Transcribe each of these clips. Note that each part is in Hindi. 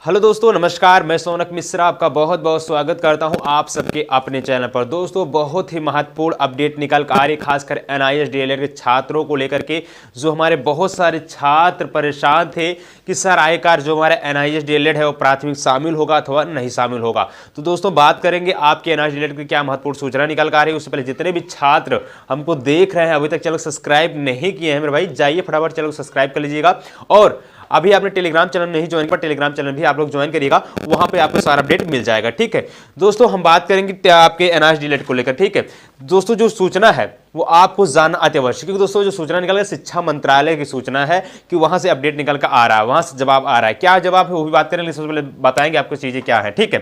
हेलो दोस्तों, नमस्कार। मैं सोनक मिश्रा आपका बहुत बहुत स्वागत करता हूं आप सबके अपने चैनल पर। दोस्तों, बहुत ही महत्वपूर्ण अपडेट निकल कर आ रही, खासकर एनआईएस डीएलएड के छात्रों को लेकर के। जो हमारे बहुत सारे छात्र परेशान थे कि सर आखिरकार जो हमारा एनआईएस डीएलएड है वो प्राथमिक शामिल होगा अथवा नहीं शामिल होगा। तो दोस्तों, बात करेंगे आपके एनआईएस डीएलएड की क्या महत्वपूर्ण सूचना निकल कर आ रही है। उससे पहले जितने भी छात्र हमको देख रहे हैं अभी तक चैनल सब्सक्राइब नहीं किए हैं मेरे भाई, जाइए फटाफट चैनल को सब्सक्राइब कर लीजिएगा। और अभी आपने टेलीग्राम चैनल नहीं ज्वाइन पर टेलीग्राम चैनल भी आप लोग ज्वाइन करिएगा, वहां पे आपको सारा अपडेट मिल जाएगा। ठीक है दोस्तों, हम बात करेंगे आपके एनआईएस डीएलएड को लेकर। ठीक है दोस्तों, जो सूचना है वो आपको जानना अति आवश्यक, क्योंकि दोस्तों जो सूचना निकल शिक्षा मंत्रालय की सूचना है कि वहां से अपडेट निकल कर आ रहा है, वहां से जवाब आ रहा है। क्या जवाब है वो भी बात करेंगे, सबसे पहले बताएंगे आपको चीजें क्या है। ठीक है,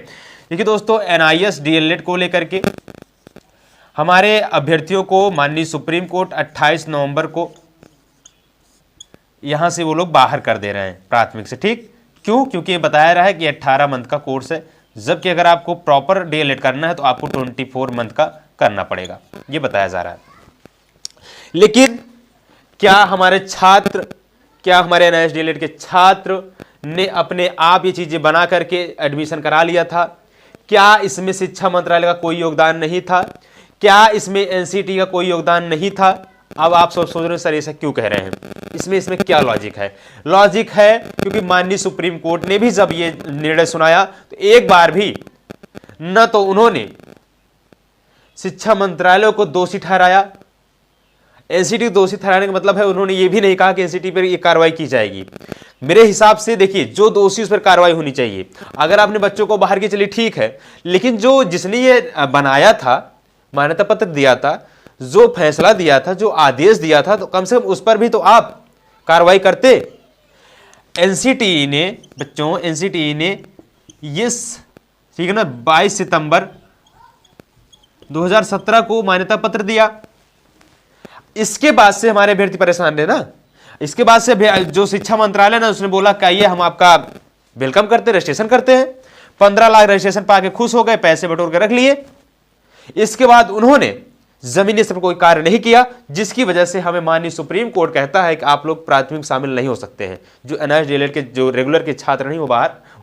देखिए दोस्तों, एनआईएस डीएलएड को लेकर के हमारे अभ्यर्थियों को माननीय सुप्रीम कोर्ट 28 नवंबर को यहां से वो लोग बाहर कर दे रहे हैं प्राथमिक से। ठीक, क्यों? क्योंकि ये बताया रहा है कि 18 मंथ का कोर्स है, जबकि अगर आपको प्रॉपर डीएलएड करना है तो आपको 24 मंथ का करना पड़ेगा, ये बताया जा रहा है। लेकिन क्या हमारे एनआईएस डीएलएड के छात्र ने अपने आप ये चीजें बना करके एडमिशन करा लिया था? क्या इसमें शिक्षा मंत्रालय का कोई योगदान नहीं था? क्या इसमें एनसीटी का कोई योगदान नहीं था? अब आप सब सोच रहे हैं सर ऐसा क्यों कह रहे हैं, इसमें क्या लॉजिक है? लॉजिक है क्योंकि माननीय सुप्रीम कोर्ट ने भी जब ये निर्णय सुनाया तो एक बार भी न तो उन्होंने शिक्षा मंत्रालय को दोषी ठहराया, एनसीटी को दोषी ठहराने का मतलब है उन्होंने ये भी नहीं कहा कि एनसीटी पर ये कार्रवाई की जाएगी। मेरे हिसाब से देखिए, जो दोषी उस पर कार्रवाई होनी चाहिए। अगर आपने बच्चों को बाहर की चलिए ठीक है, लेकिन जो जिसने ये बनाया था, मान्यता पत्र दिया था, जो फैसला दिया था, जो आदेश दिया था, तो कम से कम उस पर भी तो आप कार्रवाई करते। एनसीटी ने ठीक है ना 22 सितंबर 2017 को मान्यता पत्र दिया। इसके बाद से हमारे अभ्यर्थी परेशान रहे ना। इसके बाद से जो शिक्षा मंत्रालय ना उसने बोला कि ये हम आपका वेलकम करते, रजिस्ट्रेशन करते हैं। 15 लाख रजिस्ट्रेशन पाके खुश हो गए, पैसे बटोर के रख लिए। इसके बाद उन्होंने जमीनी स्तर पर कोई कार्य नहीं किया, जिसकी वजह से हमें माननीय सुप्रीम कोर्ट कहता है कि आप लोग प्राथमिक शामिल नहीं हो सकते हैं। जो एनआईएस डीएलएड के जो रेगुलर के छात्र नहीं वो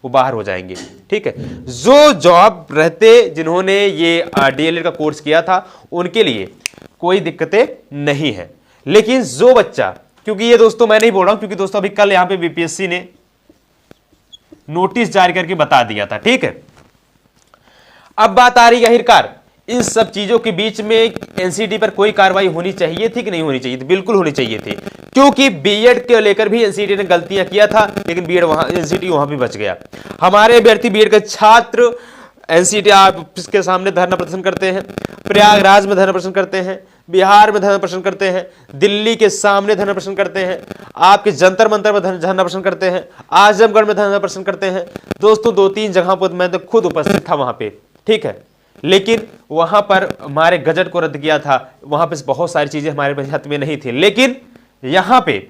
बाहर हो जाएंगे। ठीक है, जो जॉब रहते जिन्होंने ये डीएलएड का कोर्स किया था उनके लिए कोई दिक्कतें नहीं है। लेकिन जो बच्चा, क्योंकि ये दोस्तों मैं नहीं बोल रहा हूं, क्योंकि दोस्तों अभी कल यहां पे बीपीएससी ने नोटिस जारी करके बता दिया था। ठीक है, अब बात आ रही है आखिरकार इन सब चीजों के बीच में एनसीटी पर कोई कार्रवाई होनी चाहिए थी कि नहीं होनी चाहिए थी? बिल्कुल होनी चाहिए थी, क्योंकि बीएड के लेकर भी एनसीटी ने गलतियां किया था, लेकिन बीएड एनसीटी वहां भी बच गया। हमारे अभ्यर्थी बीएड के छात्र एनसीटी ऑफिस के सामने धरना प्रदर्शन करते हैं, प्रयागराज में धरना प्रदर्शन करते हैं, बिहार में धरना प्रदर्शन करते हैं, दिल्ली के सामने धरना प्रदर्शन करते हैं, आपके जंतर मंतर में धरना प्रदर्शन करते हैं, आजमगढ़ में धरना प्रदर्शन करते हैं। दोस्तों 2-3 जगह पर मैं तो खुद उपस्थित था वहां पे। ठीक है, लेकिन वहां पर हमारे गजट को रद्द किया था, वहां पे बहुत सारी चीजें हमारे हाथ में नहीं थी। लेकिन यहां पे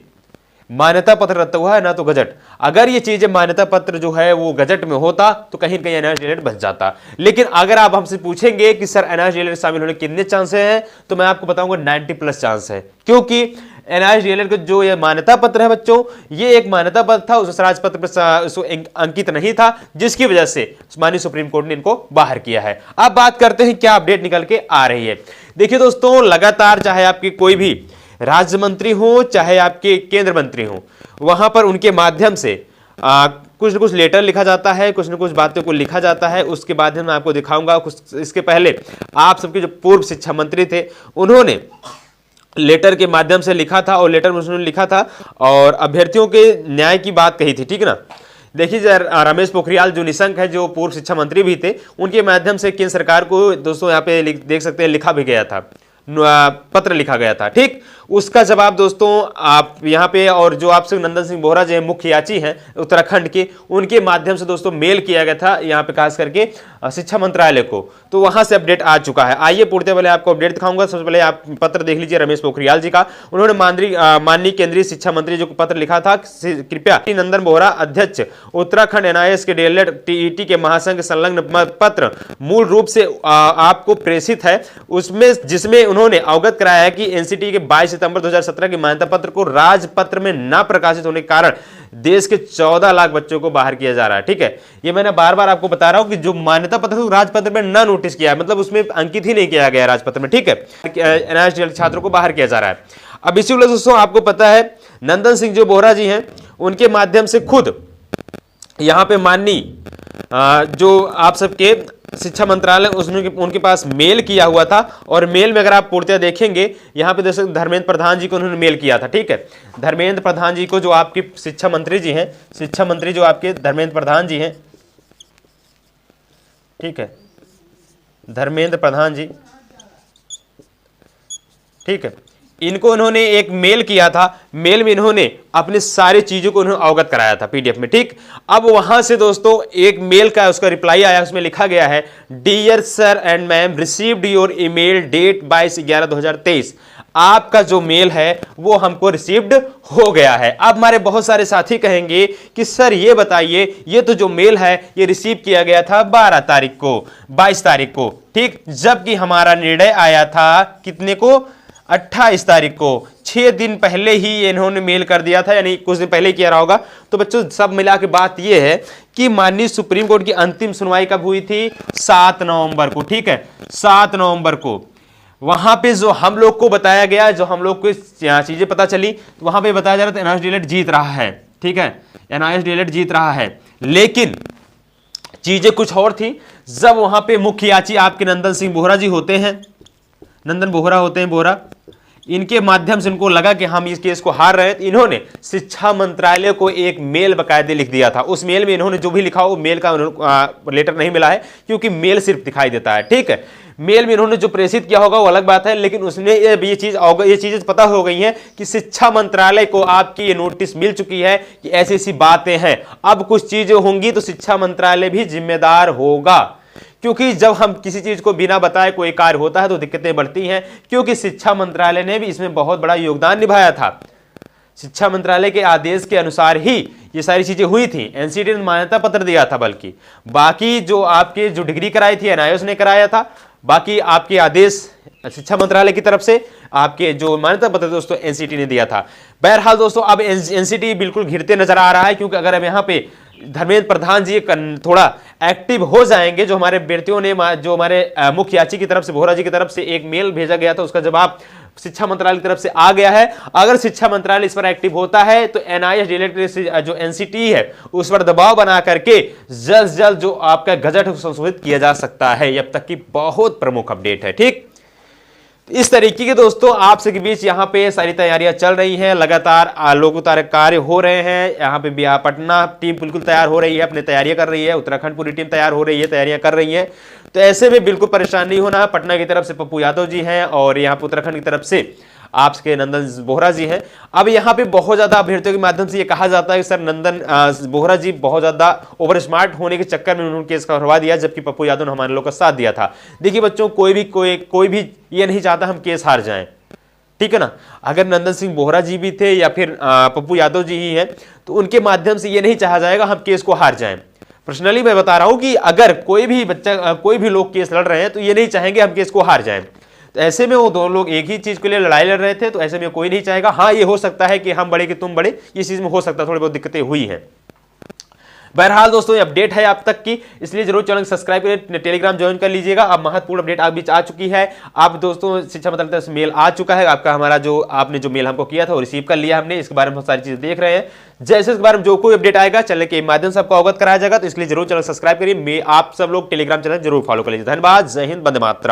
मान्यता पत्र रद्द हुआ है ना तो गजट। अगर ये चीजें मान्यता पत्र जो है वो गजट में होता तो कहीं न कहीं एनआईएस डीएलएड बच जाता। लेकिन अगर आप हमसे पूछेंगे कि सर एनआईएस डीएलएड शामिल होने कितने चांस हैं, तो मैं आपको बताऊंगा 90+ चांस है। क्योंकि एनआईएस डीएलएड का जो ये मान्यता पत्र है बच्चों, ये एक मान्यता पत्र था, उस राज पत्र पर अंकित नहीं था, जिसकी वजह से माननीय सुप्रीम कोर्ट ने इनको बाहर किया है। अब बात करते हैं क्या अपडेट निकल के आ रही है। देखिए दोस्तों, लगातार चाहे आपकी कोई भी राज्य मंत्री हो चाहे आपके केंद्र मंत्री हो, वहां पर उनके माध्यम से कुछ न कुछ लेटर लिखा जाता है, कुछ न कुछ बातों को लिखा जाता है। उसके बाद मैं आपको दिखाऊंगा। कुछ इसके पहले आप सबके जो पूर्व शिक्षा मंत्री थे उन्होंने लेटर के माध्यम से लिखा था, और लेटर में उन्होंने लिखा था और अभ्यर्थियों के न्याय की बात कही थी। ठीक है ना, देखिए रमेश पोखरियाल जो निशंक है, जो पूर्व शिक्षा मंत्री भी थे, उनके माध्यम से केंद्र सरकार को दोस्तों यहाँ पे देख सकते हैं लिखा भी गया था, पत्र लिखा गया था। ठीक, उसका जवाब दोस्तों आप यहाँ पे, और जो आपसे नंदन सिंह बोहरा जो है मुख्य याची हैं उत्तराखंड के, उनके माध्यम से दोस्तों मेल किया गया था यहाँ पे खास करके शिक्षा मंत्रालय को। तो वहां से अपडेट आ चुका है। आइए पूछते पहले आपको अपडेट दिखाऊंगा। सबसे पहले आप पत्र देख लीजिए रमेश पोखरियाल जी का। उन्होंने माननीय केंद्रीय शिक्षा मंत्री जो पत्र लिखा था, कृपया नंदन बोहरा अध्यक्ष उत्तराखंड एनआईएस के डीएलएड टीईटी के महासंघ संलग्न पत्र मूल रूप से आपको प्रेषित है, उसमें जिसमें उन्होंने अवगत कराया है कि एनसीटी के 22 सितंबर 2017 के मान्यता पत्र को राजपत्र में न प्रकाशित होने के कारण देश के 14 लाख बच्चों को बाहर किया जा रहा है। ठीक है, ये मैंने बार बार आपको बता रहा हूं कि जो मान्यता पत्र राजपत्र में ना नोटिस किया है, मतलब उसमें अंकित ही नहीं किया गया राजपत्र में। ठीक है, NIST छात्रों को बाहर किया जा रहा है। अब इसी वजह से दोस्तों आपको पता है नंदन सिंह जो बोहरा जी हैं, उनके माध्यम से खुद यहाँ पे माननीय जो आप सबके शिक्षा मंत्रालय उसने उनके पास मेल किया हुआ था, और मेल में अगर आप पूर्णतः देखेंगे यहाँ पे देख सकते धर्मेंद्र प्रधान जी को उन्होंने मेल किया था। ठीक है, धर्मेंद्र प्रधान जी को, जो आपके शिक्षा मंत्री जी हैं, शिक्षा मंत्री जो आपके धर्मेंद्र प्रधान जी हैं, ठीक है, धर्मेंद्र प्रधान जी, ठीक है, इनको उन्होंने एक मेल किया था। मेल में इन्होंने अपने सारी चीजों को उन्होंने अवगत कराया था PDF में। ठीक, अब वहां से दोस्तों एक मेल का उसका रिप्लाई आया, उसमें लिखा गया है, dear sir and ma'am, received your email date 22/11/2023। आपका जो मेल है वो हमको रिसीव्ड हो गया है। अब हमारे बहुत सारे साथी कहेंगे कि सर ये बताइए, ये तो जो मेल है ये रिसीव किया गया था 12 तारीख को, 22 तारीख को, ठीक, जबकि हमारा निर्णय आया था कितने को, 28 तारीख को। 6 दिन पहले ही इन्होंने मेल कर दिया था, यानी कुछ दिन पहले किया रहा होगा। तो बच्चों सब मिला के बात यह है कि माननीय सुप्रीम कोर्ट की अंतिम सुनवाई कब हुई थी, 7 नवंबर को। ठीक है, 7 नवंबर को वहां पे जो हम लोग को बताया गया, जो हम लोग को चीजें पता चली, तो वहां पे बताया जा रहा था NIST जीत रहा है। ठीक है, NIST जीत रहा है, लेकिन चीजें कुछ और थी। जब वहां पे मुख्य याची आपके नंदन सिंह बोहरा जी होते हैं, नंदन बोहरा होते हैं, बोहरा, इनके माध्यम से उनको लगा कि हम इस केस को हार रहे हैं, तो इन्होंने शिक्षा मंत्रालय को एक मेल बकायदे लिख दिया था। उस मेल में इन्होंने जो भी लिखा वो मेल का लेटर नहीं मिला है, क्योंकि मेल सिर्फ दिखाई देता है। ठीक है, मेल में इन्होंने जो प्रेषित किया होगा वो अलग बात है, लेकिन उसने ये चीजें पता हो गई हैं कि शिक्षा मंत्रालय को आपकी ये नोटिस मिल चुकी है कि ऐसी ऐसी बातें हैं। अब कुछ चीजें होंगी तो शिक्षा मंत्रालय भी जिम्मेदार होगा, क्योंकि जब हम किसी चीज को बिना बताए कोई कार्य होता है तो दिक्कतें बढ़ती हैं, क्योंकि शिक्षा मंत्रालय ने भी इसमें बहुत बड़ा योगदान निभाया था। शिक्षा मंत्रालय के आदेश के अनुसार ही ये सारी चीजें हुई थी। NCT ने मान्यता पत्र दिया था, बल्कि बाकी जो आपके जो डिग्री कराई थी NIOS ने कराया था, बाकी आपके आदेश शिक्षा मंत्रालय की तरफ से आपके जो मान्यता पत्र दोस्तों NCT ने दिया था। बहरहाल दोस्तों अब NCT बिल्कुल घिरते नजर आ रहा है, क्योंकि अगर हम यहाँ पे धर्मेंद्र प्रधान जी थोड़ा एक्टिव हो जाएंगे, जो हमारे अभ्यर्थियों ने, जो हमारे मुख्य याची की तरफ से, बोहरा जी की तरफ से एक मेल भेजा गया था, उसका जवाब शिक्षा मंत्रालय की तरफ से आ गया है। अगर शिक्षा मंत्रालय इस पर एक्टिव होता है तो NIST जो NCT है उस पर दबाव बना करके जल्द से जल्द जो आपका गजट संशोधित किया जा सकता है। अब तक की बहुत प्रमुख अपडेट है। ठीक, इस तरीके के दोस्तों आप सबके बीच यहाँ पे सारी तैयारियां चल रही हैं, लगातार लोकोत्तर कार्य हो रहे हैं। यहाँ पे भी पटना टीम बिल्कुल तैयार हो रही है, अपनी तैयारियां कर रही है, उत्तराखंड पूरी टीम तैयार हो रही है, तैयारियां कर रही है। तो ऐसे में बिल्कुल परेशान नहीं होना है। पटना की तरफ से पप्पू यादव जी हैं और यहाँ पे उत्तराखंड की तरफ से आपके नंदन बोहरा जी हैं। अब यहाँ पे बहुत ज्यादा अभ्यर्थियों के माध्यम से ये कहा जाता है कि सर नंदन बोहरा जी बहुत ज्यादा ओवर स्मार्ट होने के चक्कर में उन्होंने केस करवा दिया, जबकि पप्पू यादव ने हमारे लोग का साथ दिया था। देखिए बच्चों, कोई भी ये नहीं चाहता हम केस हार जाएं, ठीक है ना। अगर नंदन सिंह बोहरा जी भी थे या फिर पप्पू यादव जी ही हैं, तो उनके माध्यम से ये नहीं चाहा जाएगा हम केस को हार जाएं। पर्सनली मैं बता रहा हूं कि अगर कोई भी लोग केस लड़ रहे हैं तो ये नहीं चाहेंगे हम केस को हार जाएं। तो ऐसे में वो दोनों लोग एक ही चीज के लिए लड़ाई लड़ रहे थे, तो ऐसे में कोई नहीं चाहेगा। हाँ, ये हो सकता है कि हम बड़े कि तुम बड़े, इस चीज में हो सकता है थोड़ी बहुत दिक्कतें हुई हैं। बहरहाल दोस्तों ये अपडेट है आप तक की, इसलिए जरूर चैनल सब्सक्राइब करें, टेलीग्राम ज्वाइन कर लीजिएगा। अब महत्वपूर्ण अपडेट आप बीच आ चुकी है। आप दोस्तों शिक्षा मंत्रालय से मेल आ चुका है आपका, हमारा जो आपने जो मेल हमको किया था वो रिसीव कर लिया हमने। इसके बारे में बहुत सारी चीजें देख रहे हैं। जैसे इसके बारे में जो कोई अपडेट आएगा चैनल के माध्यम से आपको अवगत कराया जाएगा, तो इसलिए जरूर चैनल सब्सक्राइब करिए। आप सब लोग टेलीग्राम चैनल जरूर फॉलो कर लीजिए। धन्यवाद। जय हिंद, वंदे मातरम।